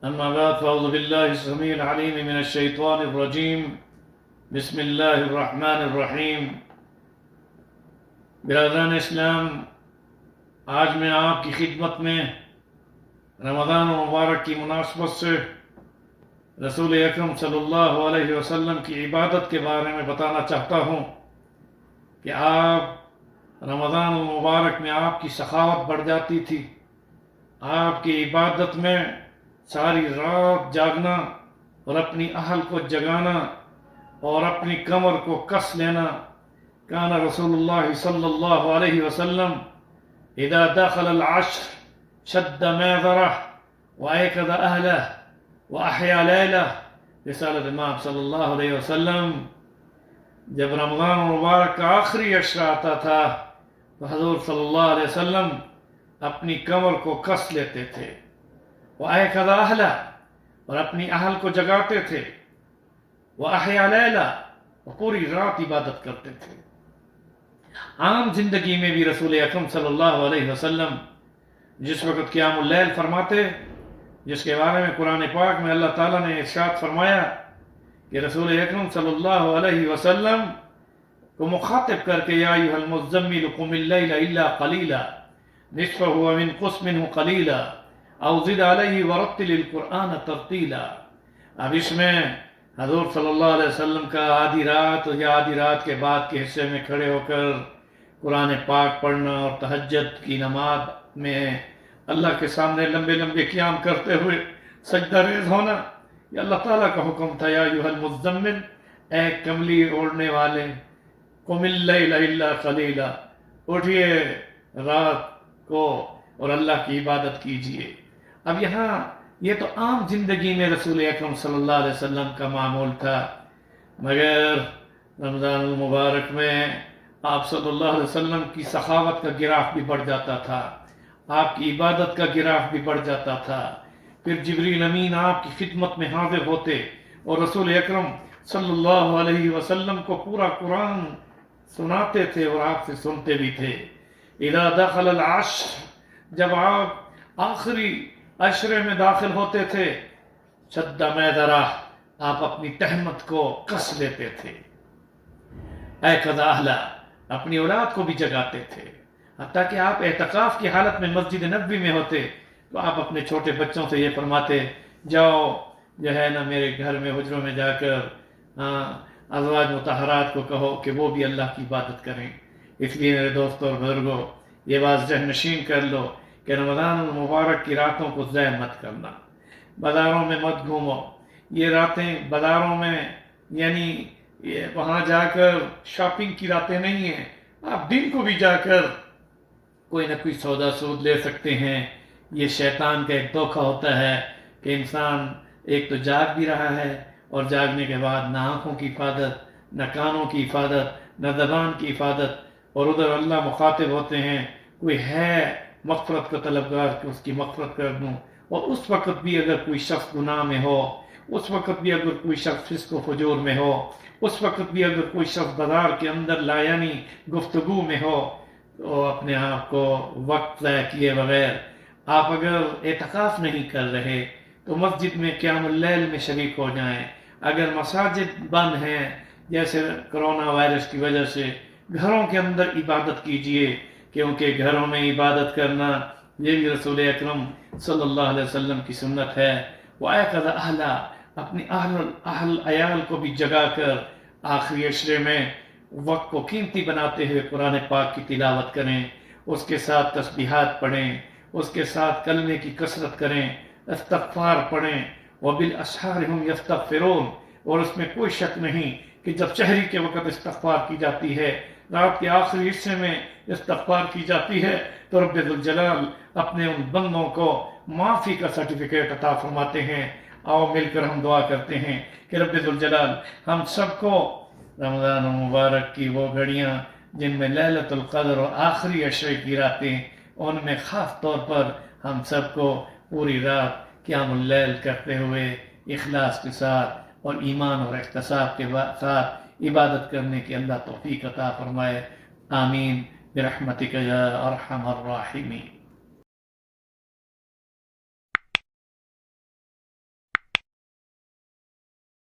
أما بعد فأعوذ بالله السميع العليم من الشيطان الرجيم بسم الله الرحمن الرحيم. برادران اسلام، آج میں آپ کی خدمت میں رمضان مبارک کی مناسبت سے رسول اکرم صلی اللہ علیہ وسلم کی عبادت کے بارے میں بتانا چاہتا ہوں کہ آپ رمضان مبارک میں آپ کی سخاوت بڑھ جاتی تھی. آپ کی عبادت میں ساری رات جاگنا اور اپنی اہل کو جگانا اور اپنی کمر کو کس لینا. کان رسول اللہ صلی اللہ علیہ وسلم اذا دخل العشر شد میذرہ وایقظ اہلہ واحیا لیلہ. رسالت امام صلی اللہ علیہ وسلم جب رمضان مبارک کا آخری عشرہ آتا تھا تو حضور صلی اللہ علیہ وسلم اپنی کمر کو کس لیتے تھے، وایقظ اہلہ اور اپنی اہل کو جگاتے تھے، واحیا لیلہ اور پوری رات عبادت کرتے تھے. عام زندگی میں بھی رسول اکرم صلی اللہ علیہ وسلم جس وقت قیام اللیل فرماتے، جس کے بارے میں قرآن پاک میں اللہ تعالیٰ نے ارشاد فرمایا کہ رسول اکرم صلی اللہ علیہ وسلم کو مخاطب کر کے یا ایھا المزمل قم اللیل الا قلیلا نصفہ وانقص منہ قلیلا او زد علیہ ورتل القرآن ترتیلا. اب اس میں حضور صلی اللہ علیہ وسلم کا آدھی رات یا آدھی رات کے بعد کے حصے میں کھڑے ہو کر قرآن پاک پڑھنا اور تہجد کی نماز میں اللہ کے سامنے لمبے لمبے قیام کرتے ہوئے سجدہ ریز ہونا، یہ اللہ تعالیٰ کا حکم تھا. یا ایھا المزمل، اے کملی اوڑھنے والے، قم اللیل الا قلیلا، اٹھیے رات کو اور اللہ کی عبادت کیجیے. اب یہاں یہ تو عام زندگی میں رسول اکرم صلی اللہ علیہ وسلم کا معمول تھا، مگر رمضان المبارک میں آپ صلی اللہ علیہ وسلم کی سخاوت کا گراف بھی بڑھ جاتا تھا، آپ کی عبادت کا گراف بھی بڑھ جاتا تھا. پھر جبریل امین آپ کی خدمت میں حاضر ہوتے اور رسول اکرم صلی اللہ علیہ وسلم کو پورا قرآن سناتے تھے اور آپ سے سنتے بھی تھے. اذا دخل العشر، جب آپ آخری عشرے میں داخل ہوتے تھے، شد میذرہ، آپ اپنی تہمت کو کس لیتے تھے، ایقظ اہلہ، اپنی اولاد کو بھی جگاتے تھے. حتیٰ کہ آپ اعتکاف کی حالت میں مسجد نبوی میں ہوتے تو آپ اپنے چھوٹے بچوں سے یہ فرماتے، جاؤ جو ہے نا میرے گھر میں حجروں میں جا کر ازواج مطہرات کو کہو کہ وہ بھی اللہ کی عبادت کریں. اس لیے میرے دوستوں اور بزرگوں، یہ بات ذہن نشین کر لو کہ رمضان المبارک کی راتوں کو ضائع مت کرنا. بازاروں میں مت گھومو. یہ راتیں بازاروں میں یعنی وہاں جا کر شاپنگ کی راتیں نہیں ہیں. آپ دن کو بھی جا کر کوئی نہ کوئی سودا سود لے سکتے ہیں. یہ شیطان کا ایک دھوکہ ہوتا ہے کہ انسان ایک تو جاگ بھی رہا ہے اور جاگنے کے بعد نہ آنکھوں کی حفاظت، نہ کانوں کی حفاظت، نہ زبان کی حفاظت، اور ادھر اللہ مخاطب ہوتے ہیں کوئی ہے مغفرت کا طلبگار کہ اس کی مغفرت کر دوں. اور اس وقت بھی اگر کوئی شخص گناہ میں ہو، اس وقت بھی اگر کوئی شخص فسق و فجور میں ہو، اس وقت بھی اگر کوئی شخص بازار کے اندر لایعنی گفتگو میں ہو، تو اپنے آپ کو وقت ضائع کیے بغیر آپ اگر اعتکاف نہیں کر رہے تو مسجد میں قیام اللیل میں شریک ہو جائیں. اگر مساجد بند ہیں جیسے کرونا وائرس کی وجہ سے، گھروں کے اندر عبادت کیجیے، کیونکہ گھروں میں عبادت کرنا یہ بھی رسول اکرم صلی اللہ علیہ وسلم کی سنت ہے. وایقظ اہلہ، اپنی اہل عیال کو بھی جگا کر آخری عشرے میں وقت کو قیمتی بناتے ہوئے قرآن پاک کی تلاوت کریں، اس کے ساتھ تسبیحات پڑھیں، اس کے ساتھ کلمے کی کثرت کریں، استغفار پڑھیں. وبالاسحار هم یستغفرون، اور اس میں کوئی شک نہیں کہ جب شہری کے وقت استغفار کی جاتی ہے، رات کے آخری حصے میں استغفار کی جاتی ہے، تو رب ذوالجلال اپنے ان بندوں کو معافی کا سرٹیفکیٹ عطا فرماتے ہیں. آؤ مل کر ہم دعا کرتے ہیں کہ رب ذوالجلال ہم سب کو رمضان المبارک کی وہ گھڑیاں جن میں لیلۃ القدر اور آخری عشرے کی راتیں، ان میں خاص طور پر ہم سب کو پوری رات قیام اللیل کرتے ہوئے اخلاص کے ساتھ اور ایمان اور احتساب کے ساتھ عبادت کرنے کی اللہ توفیق عطا فرمائے. آمین برحمتك یا ارحم الراحمین.